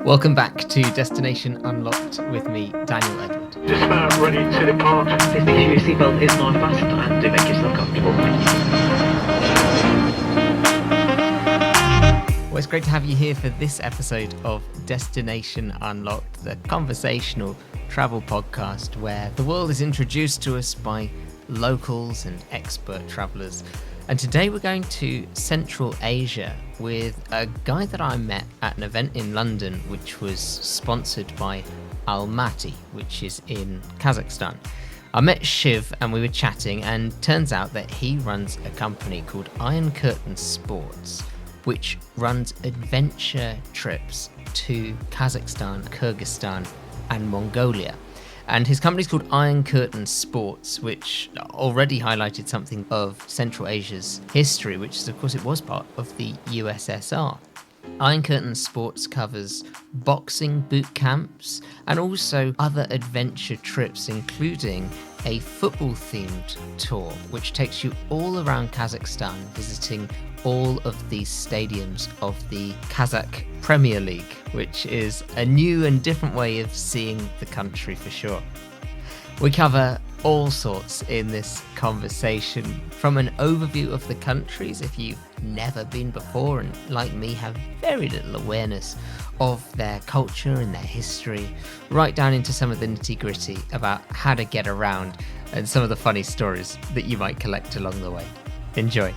Welcome back to Destination Unlocked with me, Daniel Edward. Dismount, ready to depart. Please make sure your seatbelt is not fastened and do make yourself comfortable. Well, it's great to have you here for this episode of Destination Unlocked, the conversational travel podcast where the world is introduced to us by locals and expert travellers. And today we're going to Central Asia with a guy that I met at an event in London, which was sponsored by Almaty, which is in Kazakhstan. I met Shiv and we were chatting, and turns out that he runs a company called Iron Curtain Sports, which runs adventure trips to Kazakhstan, Kyrgyzstan and Mongolia. And his company's called Iron Curtain Sports, which already highlighted something of Central Asia's history, which is, of course, it was part of the USSR. Iron Curtain Sports covers boxing boot camps and also other adventure trips, including a football-themed tour, which takes you all around Kazakhstan, visiting all of these stadiums of the Kazakh Premier League, which is a new and different way of seeing the country for sure. We cover all sorts in this conversation, from an overview of the countries if you've never been before and, like me, have very little awareness of their culture and their history, right down into some of the nitty-gritty about how to get around and some of the funny stories that you might collect along the way. Enjoy.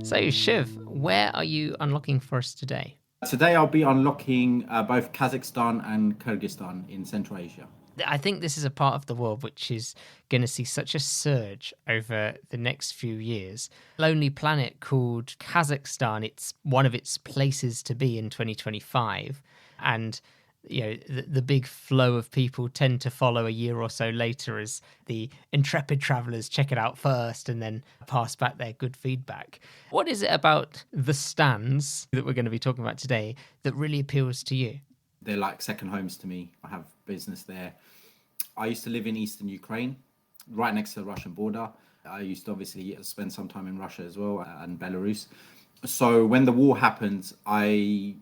So, Shiv, where are you unlocking for us today? Today I'll be unlocking both Kazakhstan and Kyrgyzstan in Central Asia. I think this is a part of the world which is going to see such a surge over the next few years. Lonely Planet called Kazakhstan, it's one of its places to be in 2025. And you know, the big flow of people tend to follow a year or so later as the intrepid travellers check it out first and then pass back their good feedback. What is it about the stands that we're going to be talking about today that really appeals to you? They're like second homes to me. I have business there. I used to live in eastern Ukraine, right next to the Russian border. I used to obviously spend some time in Russia as well and Belarus. So when the war happened, I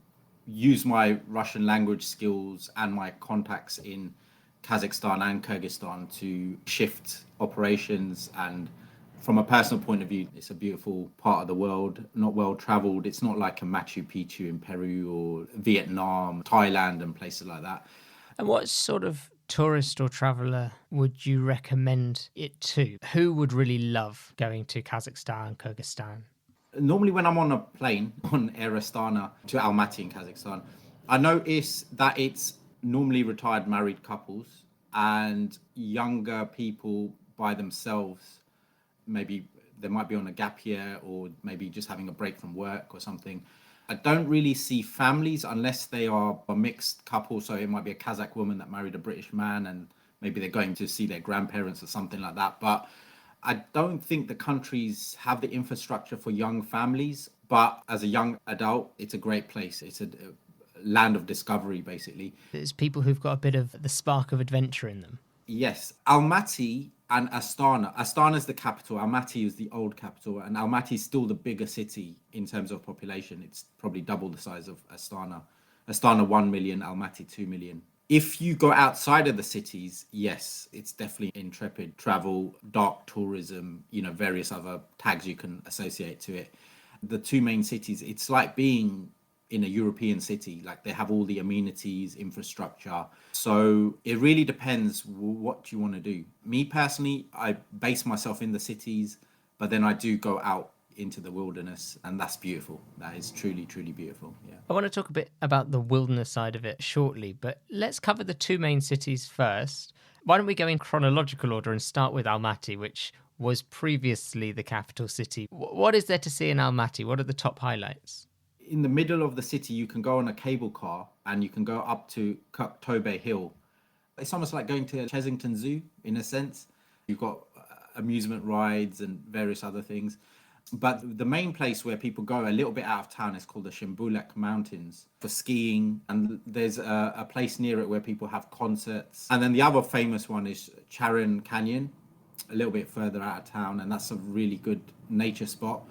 use my Russian language skills and my contacts in Kazakhstan and Kyrgyzstan to shift operations. And from a personal point of view, it's a beautiful part of the world, not well traveled. It's not like a Machu Picchu in Peru or Vietnam, Thailand and places like that. And what sort of tourist or traveller would you recommend it to? Who would really love going to Kazakhstan, Kyrgyzstan? Normally when I'm on a plane on Air Astana to Almaty in Kazakhstan, I notice that it's normally retired married couples and younger people by themselves. Maybe they might be on a gap year or maybe just having a break from work or something. I don't really see families unless they are a mixed couple. So it might be a Kazakh woman that married a British man and maybe they're going to see their grandparents or something like that. But I don't think the countries have the infrastructure for young families, but as a young adult, it's a great place. It's a land of discovery, basically. There's people who've got a bit of the spark of adventure in them. Yes, Almaty and Astana. Astana is the capital. Almaty is the old capital, and Almaty is still the bigger city in terms of population. It's probably double the size of Astana. Astana 1 million, Almaty 2 million. If you go outside of the cities, yes, it's definitely intrepid travel, dark tourism, various other tags you can associate to it. The two main cities, it's like being in a European city, like they have all the amenities, infrastructure. So it really depends what you want to do. Me personally, I base myself in the cities, but then I do go out into the wilderness, and that's beautiful. That is truly, truly beautiful. Yeah. I want to talk a bit about the wilderness side of it shortly, but let's cover the two main cities first. Why don't we go in chronological order and start with Almaty, which was previously the capital city. What is there to see in Almaty? What are the top highlights? In the middle of the city, you can go on a cable car and you can go up to Koktobeh Hill. It's almost like going to Chessington Zoo in a sense. You've got amusement rides and various other things. But the main place where people go a little bit out of town is called the Shimbulak Mountains for skiing. And there's a place near it where people have concerts. And then the other famous one is Charin Canyon, a little bit further out of town. And that's a really good nature spot.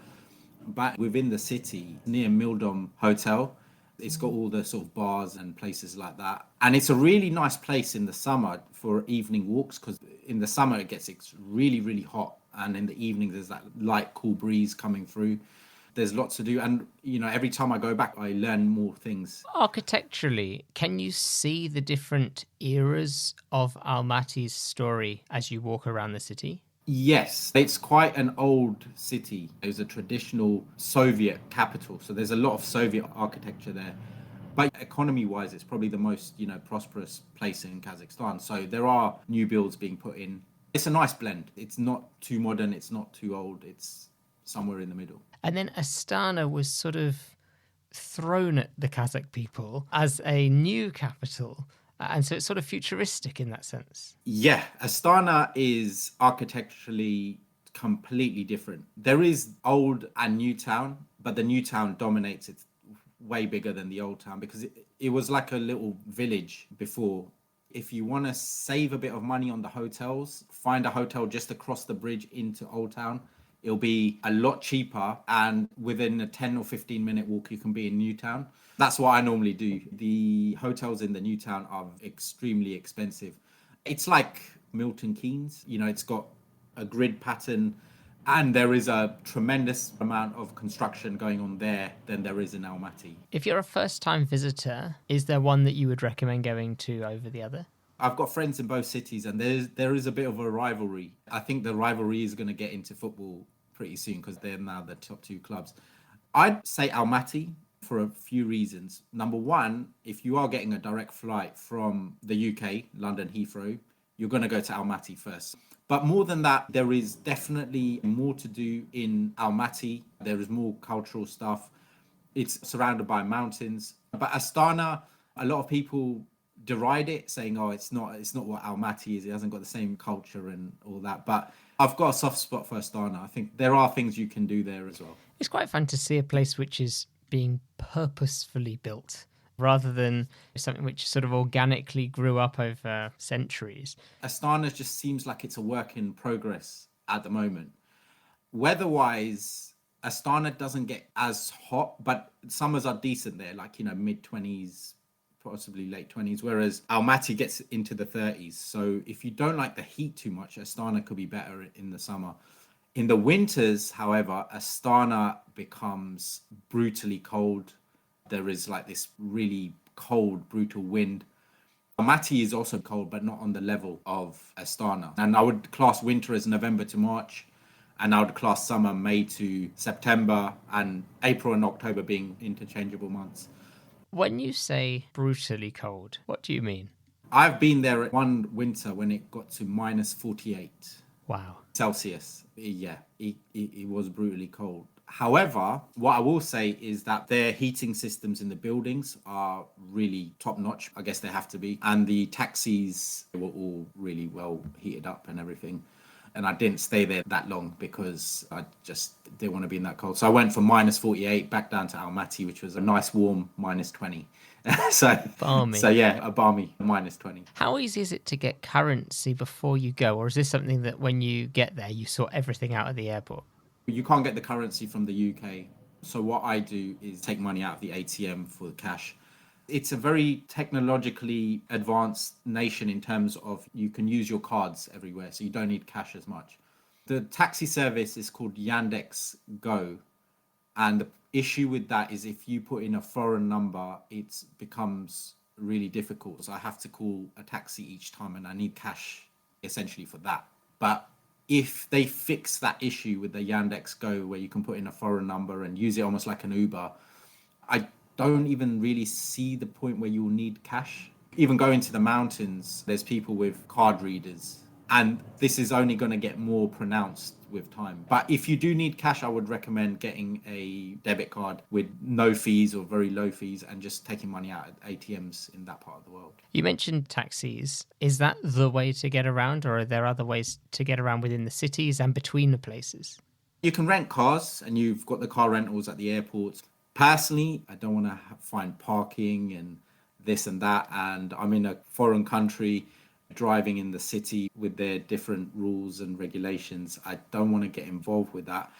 But within the city, near Mildom Hotel, It's got all the sort of bars and places like that. And it's a really nice place in the summer for evening walks, because in the summer it gets really, really hot. And in the evening, there's that light, cool breeze coming through. There's lots to do. And, every time I go back, I learn more things. Architecturally, can you see the different eras of Almaty's story as you walk around the city? Yes, it's quite an old city. It was a traditional Soviet capital. So there's a lot of Soviet architecture there. But economy-wise, it's probably the most, prosperous place in Kazakhstan. So there are new builds being put in. It's a nice blend. It's not too modern. It's not too old. It's somewhere in the middle. And then Astana was sort of thrown at the Kazakh people as a new capital. And so it's sort of futuristic in that sense. Yeah, Astana is architecturally completely different. There is old and new town, but the new town dominates. It's way bigger than the old town because it was like a little village before. If you want to save a bit of money on the hotels, find a hotel just across the bridge into Old Town. It'll be a lot cheaper, and within a 10 or 15-minute walk, you can be in Newtown. That's what I normally do. The hotels in the Newtown are extremely expensive. It's like Milton Keynes. It's got a grid pattern, and there is a tremendous amount of construction going on there than there is in Almaty. If you're a first-time visitor, is there one that you would recommend going to over the other? I've got friends in both cities, and there is a bit of a rivalry. I think the rivalry is going to get into football pretty soon because they're now the top two clubs. I'd say Almaty for a few reasons. Number one, if you are getting a direct flight from the UK, London Heathrow, you're going to go to Almaty first. But more than that, there is definitely more to do in Almaty. There is more cultural stuff. It's surrounded by mountains. But Astana, a lot of people deride it, saying, "Oh, it's not what Almaty is. It hasn't got the same culture and all that." But I've got a soft spot for Astana. I think there are things you can do there as well. It's quite fun to see a place which is being purposefully built rather than something which sort of organically grew up over centuries. Astana just seems like it's a work in progress at the moment. Weather-wise, Astana doesn't get as hot, but summers are decent there, like, mid-20s, possibly late 20s, whereas Almaty gets into the 30s. So if you don't like the heat too much, Astana could be better in the summer. In the winters, however, Astana becomes brutally cold. There is like this really cold, brutal wind. Almaty is also cold, but not on the level of Astana. And I would class winter as November to March, and I would class summer May to September, and April and October being interchangeable months. When you say brutally cold, what do you mean? I've been there at one winter when it got to minus 48 Wow. Celsius. Yeah, it was brutally cold. However, what I will say is that their heating systems in the buildings are really top notch. I guess they have to be. And the taxis were all really well heated up and everything. And I didn't stay there that long because I just didn't want to be in that cold. So I went from minus 48 back down to Almaty, which was a nice warm minus 20. Balmy. So yeah, a balmy minus 20. How easy is it to get currency before you go? Or is this something that when you get there, you sort everything out of the airport? You can't get the currency from the UK. So what I do is take money out of the ATM for cash. It's a very technologically advanced nation in terms of you can use your cards everywhere, so you don't need cash as much. The taxi service is called Yandex Go. And the issue with that is if you put in a foreign number, it becomes really difficult. So I have to call a taxi each time, and I need cash essentially for that. But if they fix that issue with the Yandex Go, where you can put in a foreign number and use it almost like an Uber, I don't even really see the point where you'll need cash. Even going to the mountains, there's people with card readers, and this is only going to get more pronounced with time. But if you do need cash, I would recommend getting a debit card with no fees or very low fees and just taking money out at ATMs in that part of the world. You mentioned taxis. Is that the way to get around, or are there other ways to get around within the cities and between the places? You can rent cars, and you've got the car rentals at the airports. Personally, I don't want to find parking and this and that, and I'm in a foreign country driving in the city with their different rules and regulations. I don't want to get involved with that.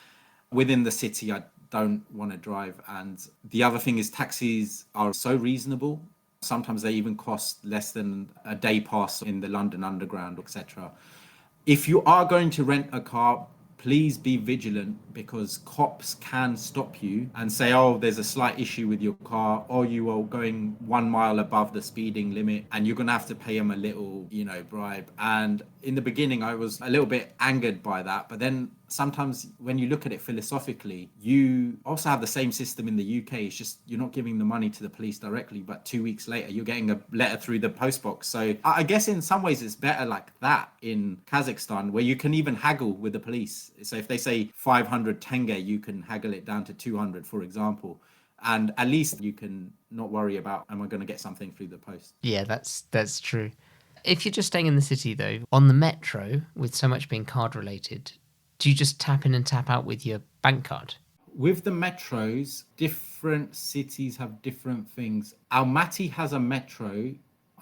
Within the city, I don't want to drive. And the other thing is taxis are so reasonable. Sometimes they even cost less than a day pass in the London Underground, etc. If you are going to rent a car, please be vigilant, because cops can stop you and say, oh, there's a slight issue with your car, or you are going 1 mile above the speeding limit, and you're going to have to pay them a little, bribe. And in the beginning, I was a little bit angered by that. But then sometimes when you look at it philosophically, you also have the same system in the UK. It's just you're not giving the money to the police directly, but 2 weeks later, you're getting a letter through the post box. So I guess in some ways it's better like that in Kazakhstan, where you can even haggle with the police. So if they say 500 tenge, you can haggle it down to 200, for example. And at least you can not worry about, am I going to get something through the post? Yeah, that's true. If you're just staying in the city, though, on the metro, with so much being card related, do you just tap in and tap out with your bank card? With the metros, different cities have different things. Almaty has a metro.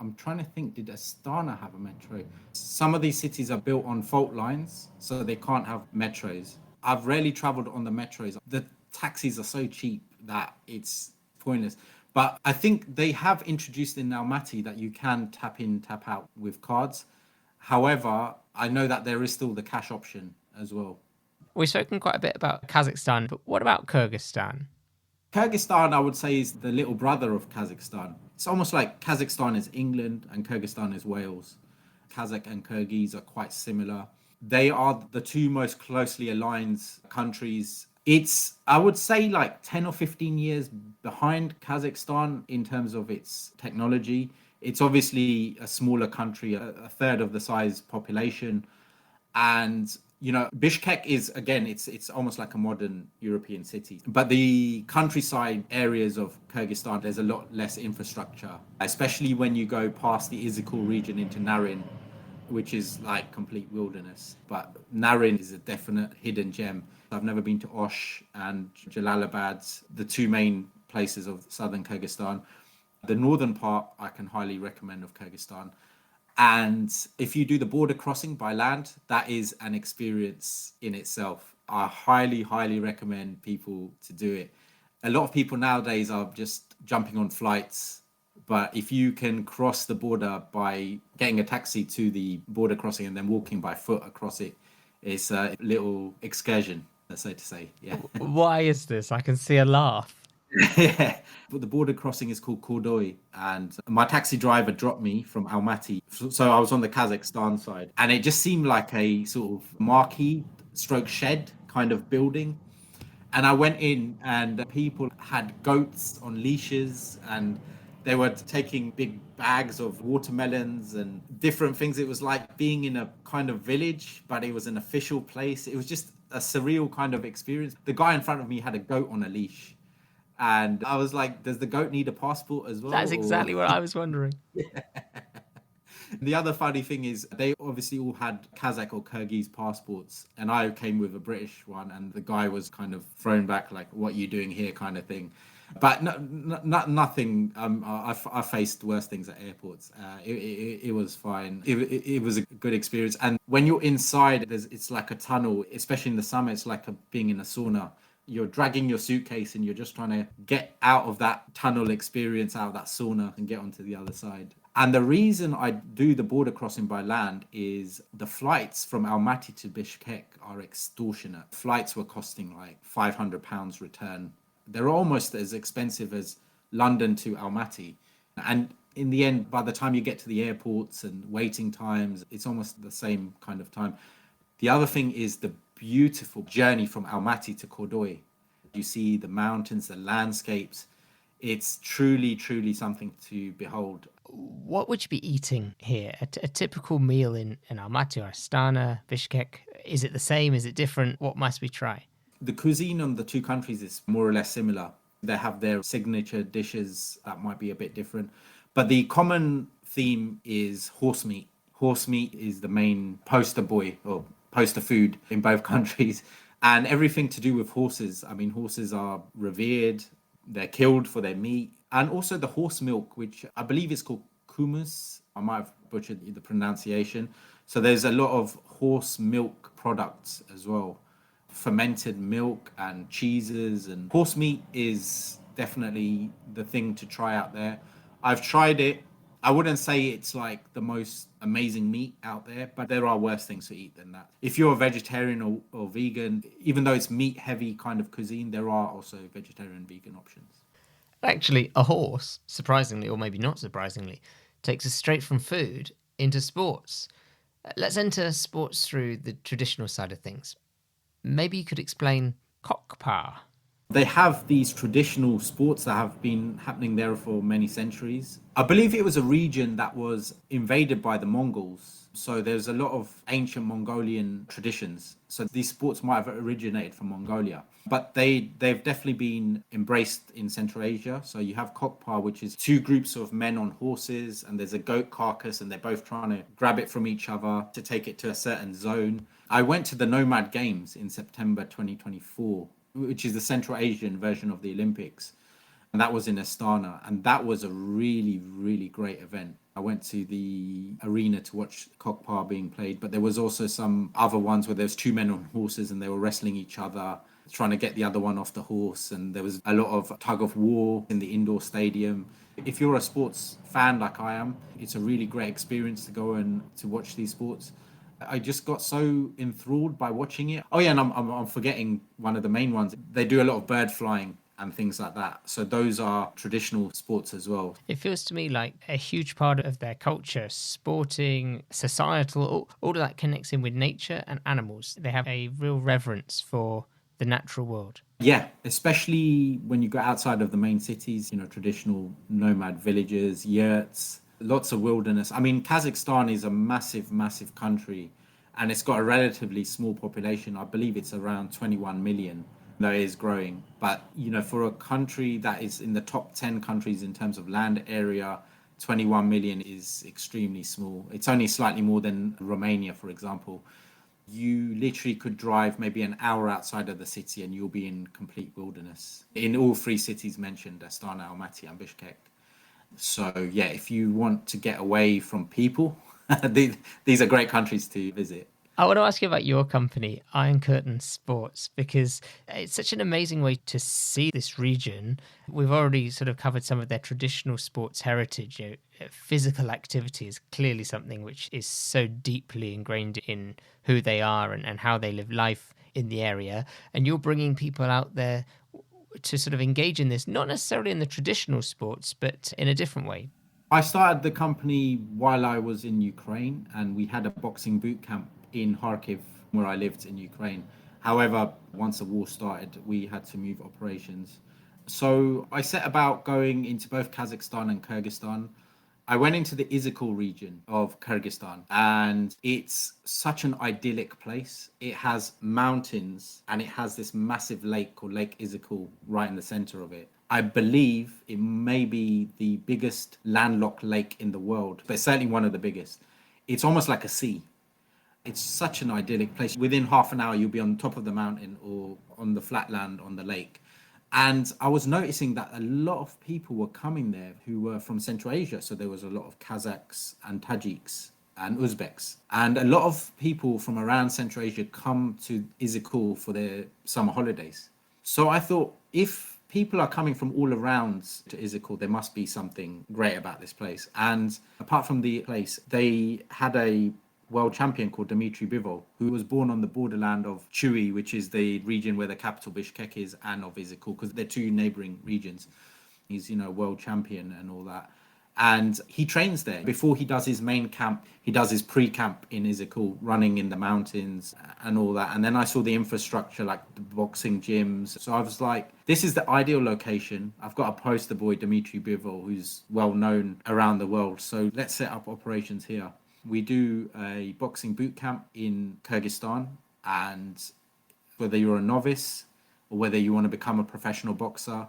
I'm trying to think, did Astana have a metro? Some of these cities are built on fault lines, so they can't have metros. I've rarely traveled on the metros. The taxis are so cheap that it's pointless. But I think they have introduced in Almaty that you can tap in, tap out with cards. However, I know that there is still the cash option as well. We've spoken quite a bit about Kazakhstan, but what about Kyrgyzstan? Kyrgyzstan, I would say, is the little brother of Kazakhstan. It's almost like Kazakhstan is England and Kyrgyzstan is Wales. Kazakh and Kyrgyz are quite similar. They are the two most closely aligned countries. It's, I would say, like 10 or 15 years behind Kazakhstan in terms of its technology. It's obviously a smaller country, a third of the size population. And Bishkek is, again, it's almost like a modern European city. But the countryside areas of Kyrgyzstan, there's a lot less infrastructure, especially when you go past the Izikul region into Narin, which is like complete wilderness. But Narin is a definite hidden gem. I've never been to Osh and Jalalabad, the two main places of southern Kyrgyzstan. The northern part, I can highly recommend, of Kyrgyzstan. And if you do the border crossing by land, that is an experience in itself. I highly, highly recommend people to do it. A lot of people nowadays are just jumping on flights. But if you can cross the border by getting a taxi to the border crossing and then walking by foot across it, it's a little excursion, so to say. Yeah. Why is this? I can see a laugh. Yeah, but the border crossing is called Kordoy, and my taxi driver dropped me from Almaty. So I was on the Kazakhstan side, and it just seemed like a sort of marquee stroke shed kind of building. And I went in, and people had goats on leashes, and they were taking big bags of watermelons and different things. It was like being in a kind of village, but it was an official place. It was just a surreal kind of experience. The guy in front of me had a goat on a leash. And I was like, does the goat need a passport as well? That's exactly what I was wondering. The other funny thing is they obviously all had Kazakh or Kyrgyz passports, and I came with a British one, and the guy was kind of thrown back like, what are you doing here, kind of thing. But nothing. I faced worse things at airports. It was fine. It was a good experience. And when you're inside, it's like a tunnel, especially in the summer. It's like being in a sauna. You're dragging your suitcase and you're just trying to get out of that tunnel experience, out of that sauna, and get onto the other side. And the reason I do the border crossing by land is the flights from Almaty to Bishkek are extortionate. Flights were costing like £500 return. They're almost as expensive as London to Almaty. And in the end, by the time you get to the airports and waiting times, it's almost the same kind of time. The other thing is the beautiful journey from Almaty to Kordoy. You see the mountains, the landscapes. It's truly, truly something to behold. What would you be eating here? A typical meal in Almaty or Astana, Bishkek, is it the same? Is it different? What must we try? The cuisine on the two countries is more or less similar. They have their signature dishes that might be a bit different. But the common theme is horse meat. Horse meat is the main poster boy or poster food in both countries, and everything to do with horses. I mean, horses are revered, they're killed for their meat, and also the horse milk, which I believe is called kumus. I might have butchered the pronunciation. So there's a lot of horse milk products as well. fermented milk and cheeses, and horse meat is definitely the thing to try out there. I've tried it. I wouldn't say it's like the most amazing meat out there, but there are worse things to eat than that. If you're a vegetarian or vegan, even though it's meat heavy kind of cuisine, there are also vegetarian vegan options. Actually, a horse, surprisingly, or maybe not surprisingly, takes us straight from food into sports. Let's enter sports through the traditional side of things. Maybe you could explain cockpa. They have these traditional sports that have been happening there for many centuries. I believe it was a region that was invaded by the Mongols. So there's a lot of ancient Mongolian traditions. So these sports might have originated from Mongolia, but they've definitely been embraced in Central Asia. So you have Kokpa, which is two groups of men on horses, and there's a goat carcass, and they're both trying to grab it from each other to take it to a certain zone. I went to the Nomad Games in September 2024, which is the Central Asian version of the Olympics. And that was in Astana. And that was a really, really great event. I went to the arena to watch Kokpa being played, but there was also some other ones where there's two men on horses and they were wrestling each other, trying to get the other one off the horse. And there was a lot of tug of war in the indoor stadium. If you're a sports fan like I am, it's a really great experience to go and to watch these sports. I just got so enthralled by watching it. Oh yeah, and I'm forgetting one of the main ones. They do a lot of bird flying and things like that. So those are traditional sports as well. It feels to me like a huge part of their culture, sporting, societal, all of that connects in with nature and animals. They have a real reverence for the natural world. Yeah, especially when you go outside of the main cities, traditional nomad villages, yurts, lots of wilderness. I mean, Kazakhstan is a massive, massive country, and it's got a relatively small population. I believe it's around 21 million, though it is growing. But, for a country that is in the top 10 countries in terms of land area, 21 million is extremely small. It's only slightly more than Romania, for example. You literally could drive maybe an hour outside of the city and you'll be in complete wilderness. In all three cities mentioned, Astana, Almaty, and Bishkek. So, yeah, if you want to get away from people, these are great countries to visit. I want to ask you about your company, Iron Curtain Sports, because it's such an amazing way to see this region. We've already sort of covered some of their traditional sports heritage. Physical activity is clearly something which is so deeply ingrained in who they are and how they live life in the area. And you're bringing people out there to sort of engage in this, not necessarily in the traditional sports, but in a different way. I started the company while I was in Ukraine, and we had a boxing boot camp in Kharkiv, where I lived in Ukraine. However, once the war started, we had to move operations. So I set about going into both Kazakhstan and Kyrgyzstan. I went into the Izikul region of Kyrgyzstan, and it's such an idyllic place. It has mountains, and it has this massive lake called Lake Izikul right in the center of it. I believe it may be the biggest landlocked lake in the world, but it's certainly one of the biggest. It's almost like a sea. It's such an idyllic place. Within half an hour, you'll be on top of the mountain or on the flat land on the lake. And I was noticing that a lot of people were coming there who were from Central Asia. So there was a lot of Kazakhs and Tajiks and Uzbeks. And a lot of people from around Central Asia come to Izikul for their summer holidays. So I thought, if people are coming from all around to Izikul, there must be something great about this place. And apart from the place, they had a world champion called Dmitry Bivol, who was born on the borderland of Chuy, which is the region where the capital Bishkek is, and of Izikul, because they're two neighboring regions. He's, world champion and all that. And he trains there. Before he does his main camp, he does his pre-camp in Izikul, running in the mountains and all that. And then I saw the infrastructure, like the boxing gyms. So I was like, this is the ideal location. I've got a poster boy, Dmitry Bivol, who's well known around the world. So let's set up operations here. We do a boxing boot camp in Kyrgyzstan, and whether you're a novice or whether you want to become a professional boxer,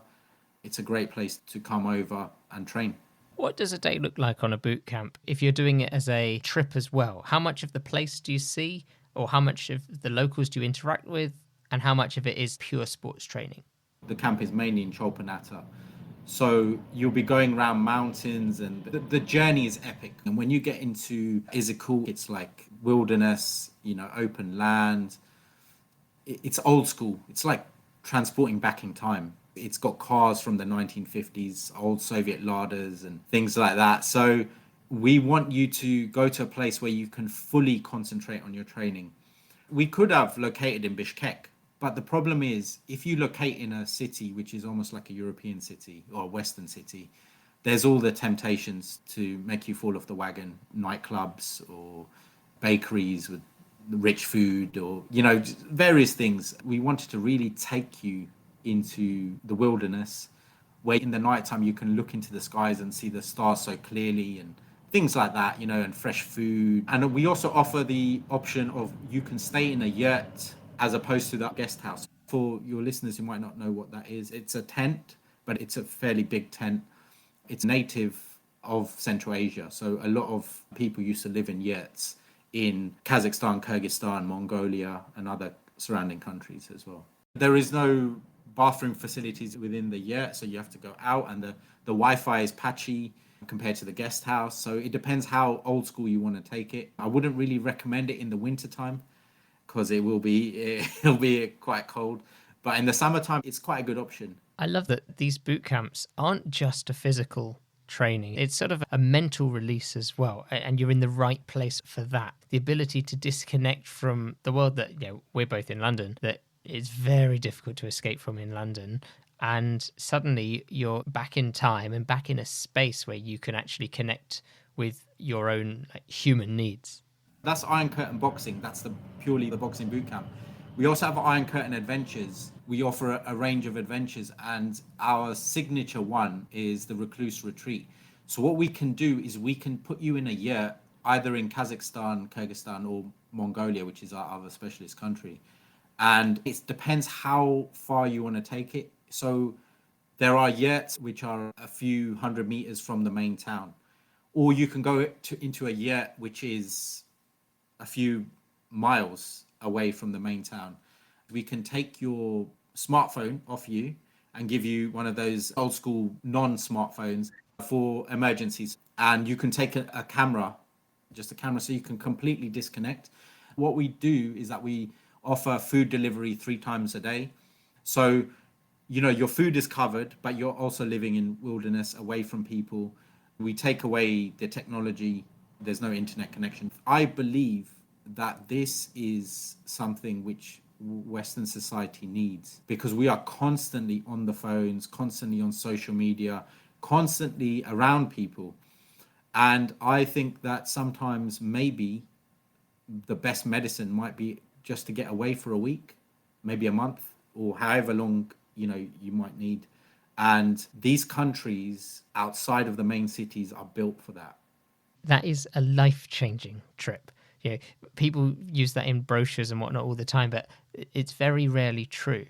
it's a great place to come over and train. What does a day look like on a boot camp if you're doing it as a trip as well? How much of the place do you see, or how much of the locals do you interact with, and how much of it is pure sports training? The camp is mainly in Cholpanata. So you'll be going around mountains, and the journey is epic. And when you get into Izikul, it's like wilderness, open land. it's old school. It's like transporting back in time. It's got cars from the 1950s, old Soviet larders and things like that. So we want you to go to a place where you can fully concentrate on your training. We could have located in Bishkek, but the problem is if you locate in a city which is almost like a European city or a Western city, there's all the temptations to make you fall off the wagon, nightclubs or bakeries with rich food or, various things. We wanted to really take you into the wilderness where in the nighttime you can look into the skies and see the stars so clearly and things like that, and fresh food. And we also offer the option of you can stay in a yurt as opposed to that guest house. For your listeners who might not know what that is, it's a tent, but it's a fairly big tent. It's native of Central Asia. So a lot of people used to live in yurts in Kazakhstan, Kyrgyzstan, Mongolia, and other surrounding countries as well. There is no bathroom facilities within the yurt, so you have to go out, and the Wi-Fi is patchy compared to the guest house. So it depends how old school you want to take it. I wouldn't really recommend it in the wintertime because it'll be quite cold. But in the summertime, it's quite a good option. I love that these boot camps aren't just a physical training. It's sort of a mental release as well. And you're in the right place for that. The ability to disconnect from the world that, we're both in London, that it's very difficult to escape from in London. And suddenly you're back in time and back in a space where you can actually connect with your own human needs. That's Iron Curtain Boxing. That's purely the boxing boot camp. We also have Iron Curtain Adventures. We offer a range of adventures, and our signature one is the Recluse Retreat. So what we can do is we can put you in a yurt, either in Kazakhstan, Kyrgyzstan, or Mongolia, which is our other specialist country. And it depends how far you want to take it. So there are yurts which are a few 100 meters from the main town, or you can go into a yurt which is a few miles away from the main town. We can take your smartphone off you and give you one of those old school non-smartphones for emergencies. And you can take a camera, just a camera, so you can completely disconnect. What we do is that we offer food delivery 3 times a day. So, your food is covered, but you're also living in wilderness away from people. We take away the technology. There's no internet connection. I believe that this is something which Western society needs, because we are constantly on the phones, constantly on social media, constantly around people. And I think that sometimes maybe the best medicine might be just to get away for a week, maybe a month, or however long you might need. And these countries outside of the main cities are built for that. That is a life-changing trip. People use that in brochures and whatnot all the time, but it's very rarely true.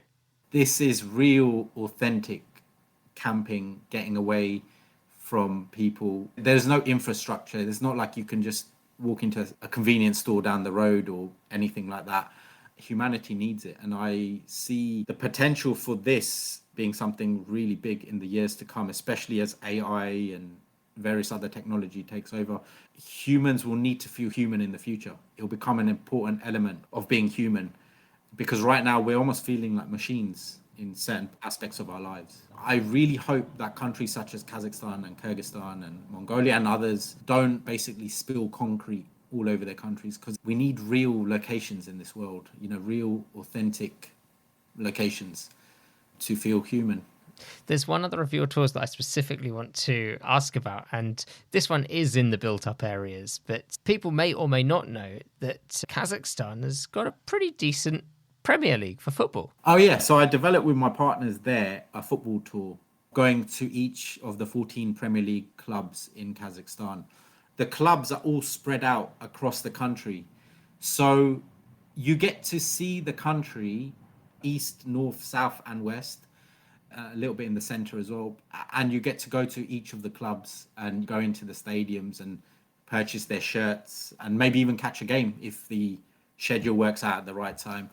This is real, authentic camping, getting away from people. There's no infrastructure. It's not like you can just walk into a convenience store down the road or anything like that. Humanity needs it. And I see the potential for this being something really big in the years to come, especially as AI and various other technology takes over. Humans will need to feel human in the future. It'll become an important element of being human, because right now we're almost feeling like machines in certain aspects of our lives. I really hope that countries such as Kazakhstan and Kyrgyzstan and Mongolia and others don't basically spill concrete all over their countries, because we need real locations in this world, real authentic locations to feel human. There's one other of your tours that I specifically want to ask about, and this one is in the built-up areas, but people may or may not know that Kazakhstan has got a pretty decent Premier League for football. Oh yeah, so I developed with my partners there a football tour, going to each of the 14 Premier League clubs in Kazakhstan. The clubs are all spread out across the country, so you get to see the country east, north, south and west, a little bit in the center as well, and you get to go to each of the clubs and go into the stadiums and purchase their shirts and maybe even catch a game if the schedule works out at the right time.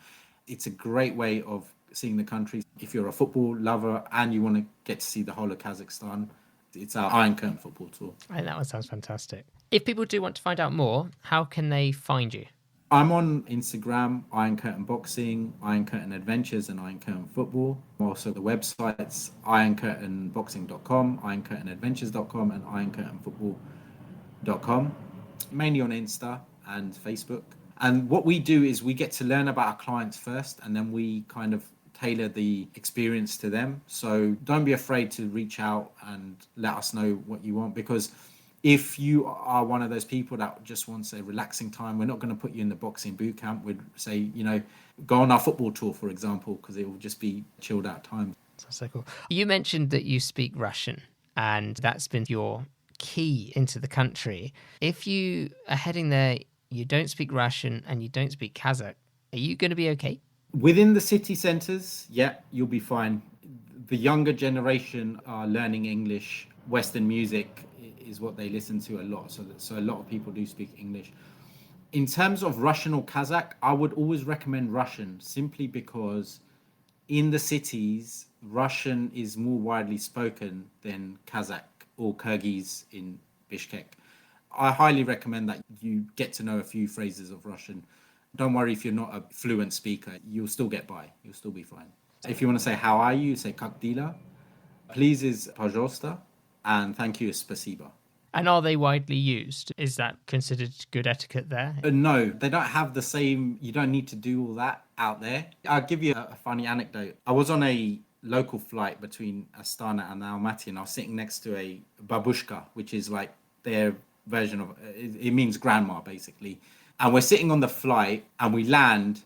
It's a great way of seeing the country. If you're a football lover and you want to get to see the whole of Kazakhstan, it's our Iron Curtain football tour. And that one sounds fantastic. If people do want to find out more, how can they find you? I'm on Instagram, Iron Curtain Boxing, Iron Curtain Adventures, and Iron Curtain Football. Also, the websites ironcurtainboxing.com, ironcurtainadventures.com, and ironcurtainfootball.com. Mainly on Insta and Facebook. And what we do is we get to learn about our clients first, and then we kind of tailor the experience to them. So don't be afraid to reach out and let us know what you want, because if you are one of those people that just wants a relaxing time, we're not going to put you in the boxing boot camp. We'd say, go on our football tour, for example, because it will just be chilled out time. That's so cool. You mentioned that you speak Russian, and that's been your key into the country. If you are heading there, you don't speak Russian and you don't speak Kazakh, are you going to be okay? Within the city centres, yeah, you'll be fine. The younger generation are learning English. Western music is what they listen to a lot. So a lot of people do speak English. In terms of Russian or Kazakh, I would always recommend Russian, simply because in the cities, Russian is more widely spoken than Kazakh or Kyrgyz in Bishkek. I highly recommend that you get to know a few phrases of Russian. Don't worry if you're not a fluent speaker, you'll still get by. You'll still be fine. If you want to say how are you, say как дела. Please is пожалуйста, and thank you is спасибо. And are they widely used? Is that considered good etiquette there? No, they don't have the same. You don't need to do all that out there. I'll give you a funny anecdote. I was on a local flight between Astana and Almaty, and I was sitting next to a babushka, which is like their version of it means grandma, basically. And we're sitting on the flight, and we land,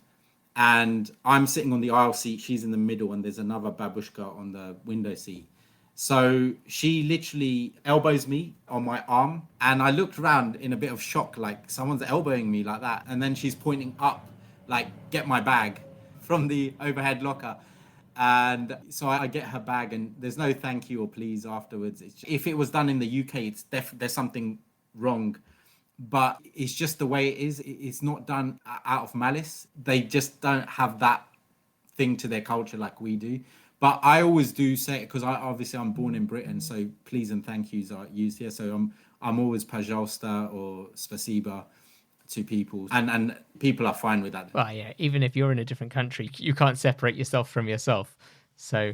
and I'm sitting on the aisle seat. She's in the middle, and there's another babushka on the window seat. So she literally elbows me on my arm, and I looked around in a bit of shock, like someone's elbowing me like that. And then she's pointing up, like, get my bag from the overhead locker. And so I get her bag, and there's no thank you or please afterwards. If it was done in the UK, there's something wrong. But it's just the way it is. It's not done out of malice. They just don't have that thing to their culture like we do. But I always do say it because I'm born in Britain, so please and thank yous are used here. So I'm always пожалуйста or спасибо to people, and people are fine with that. Well, yeah, even if you're in a different country, you can't separate yourself from yourself. So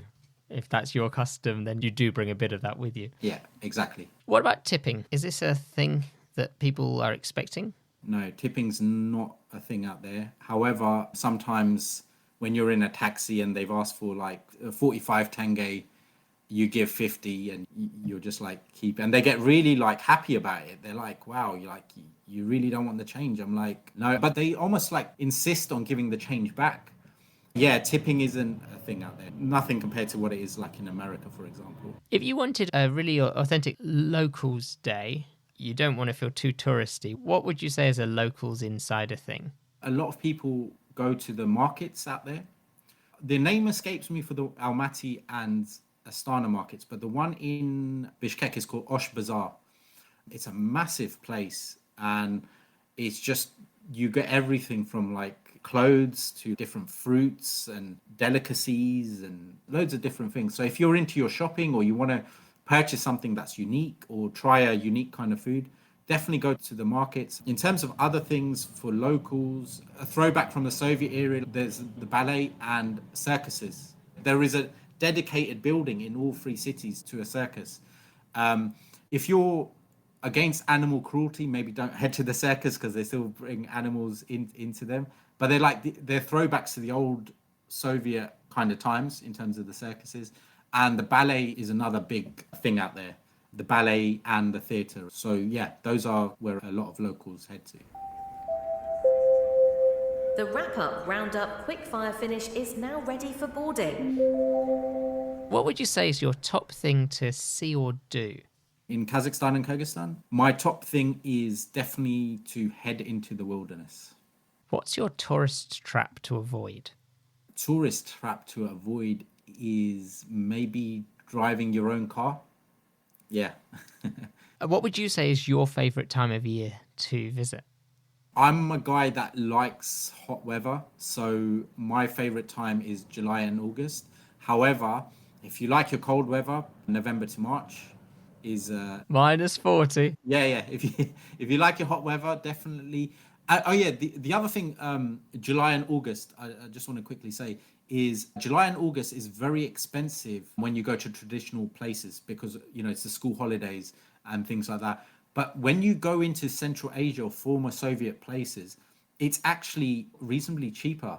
if that's your custom, then you do bring a bit of that with you. Yeah, exactly. What about tipping? Is this a thing that people are expecting? No, tipping's not a thing out there. However, sometimes when you're in a taxi and they've asked for like 45 tenge, you give 50 and you're just like keep, and they get really like happy about it. They're like, wow, you really don't want the change. I'm like, no, but they almost like insist on giving the change back. Yeah, tipping isn't a thing out there. Nothing compared to what it is like in America, for example. If you wanted a really authentic locals day, you don't want to feel too touristy, what would you say is a locals insider thing? A lot of people go to the markets out there. The name escapes me for the Almaty and Astana markets, but the one in Bishkek is called Osh Bazaar. It's a massive place, and it's just, you get everything from like clothes to different fruits and delicacies and loads of different things. So if you're into your shopping or you want to purchase something that's unique or try a unique kind of food, definitely go to the markets. In terms of other things for locals, a throwback from the Soviet era, there's the ballet and circuses. There is a dedicated building in all three cities to a circus. If you're against animal cruelty, maybe don't head to the circus because they still bring animals into them. But they're throwbacks to the old Soviet kind of times in terms of the circuses. And the ballet is another big thing out there. The ballet and the theatre. So yeah, those are where a lot of locals head to. The wrap-up, roundup, quick-fire finish is now ready for boarding. What would you say is your top thing to see or do? In Kazakhstan and Kyrgyzstan, my top thing is definitely to head into the wilderness. What's your tourist trap to avoid? Tourist trap to avoid is maybe driving your own car. Yeah. What would you say is your favourite time of year to visit? I'm a guy that likes hot weather, so my favourite time is July and August. However, if you like your cold weather, November to March is -40. Yeah. If you like your hot weather, definitely The other thing, July and August, I just want to quickly say, is July and August is very expensive when you go to traditional places because, it's the school holidays and things like that. But when you go into Central Asia or former Soviet places, it's actually reasonably cheaper.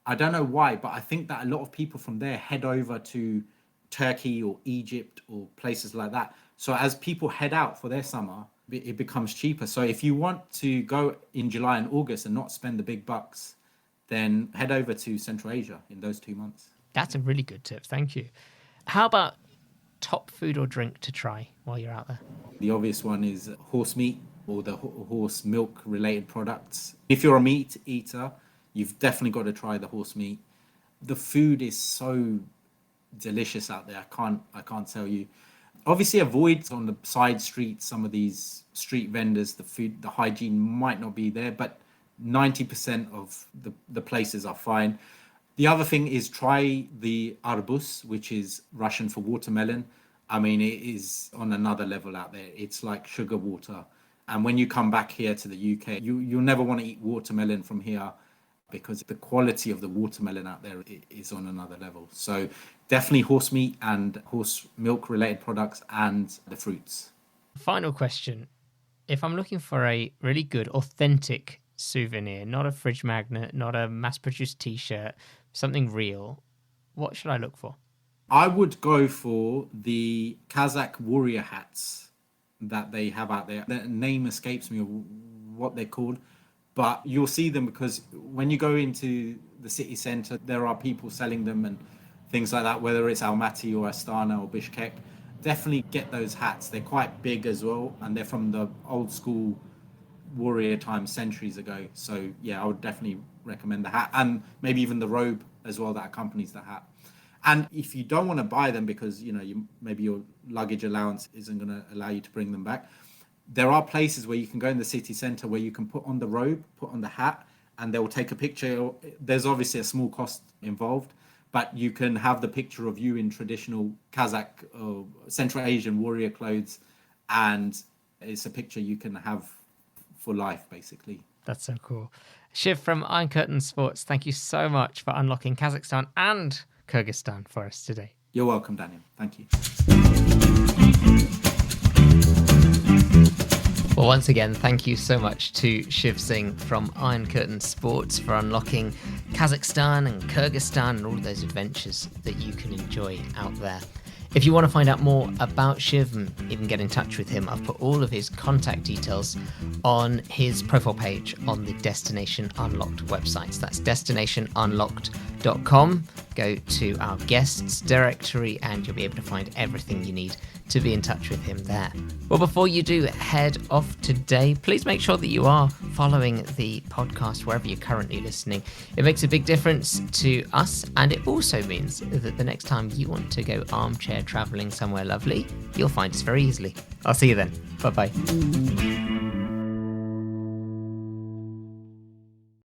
I don't know why, but I think that a lot of people from there head over to Turkey or Egypt or places like that. So as people head out for their summer, it becomes cheaper. So if you want to go in July and August and not spend the big bucks, then head over to Central Asia in those 2 months. That's a really good tip. Thank you. How about top food or drink to try while you're out there? The obvious one is horse meat or the horse milk related products. If you're a meat eater, you've definitely got to try the horse meat. The food is so delicious out there. I can't tell you. Obviously, avoid on the side streets some of these street vendors. The hygiene might not be there, but 90% of the places are fine. The other thing is try the arbuz, which is Russian for watermelon. I mean, it is on another level out there. It's like sugar water. And when you come back here to the UK, you'll never want to eat watermelon from here because the quality of the watermelon out there is on another level. So definitely horse meat and horse milk related products and the fruits. Final question. If I'm looking for a really good, authentic souvenir, not a fridge magnet, not a mass-produced t-shirt, something real, what should I look for? I would go for the Kazakh warrior hats that they have out there. The name escapes me of what they're called, but you'll see them because when you go into the city center, there are people selling them and things like that, whether it's Almaty or Astana or Bishkek. Definitely get those hats. They're quite big as well, and they're from the old school warrior time centuries ago. So yeah, I would definitely recommend the hat and maybe even the robe as well that accompanies the hat. And if you don't want to buy them because maybe your luggage allowance isn't going to allow you to bring them back, there are places where you can go in the city center where you can put on the robe, put on the hat, and they will take a picture. There's obviously a small cost involved, but you can have the picture of you in traditional Kazakh or Central Asian warrior clothes, and it's a picture you can have for life, basically. That's so cool. Shiv from Iron Curtain Sports, thank you so much for unlocking Kazakhstan and Kyrgyzstan for us today. You're welcome, Daniel. Thank you. Well, once again, thank you so much to Shiv Singh from Iron Curtain Sports for unlocking Kazakhstan and Kyrgyzstan and all of those adventures that you can enjoy out there. If you want to find out more about Shiv and even get in touch with him, I've put all of his contact details on his profile page on the Destination Unlocked website. So that's destinationunlocked.com. Go to our guests directory and you'll be able to find everything you need to be in touch with him there. Well, before you do head off today, please make sure that you are following the podcast wherever you're currently listening. It makes a big difference to us, and it also means that the next time you want to go armchair traveling somewhere lovely, you'll find us very easily. I'll see you then. Bye-bye.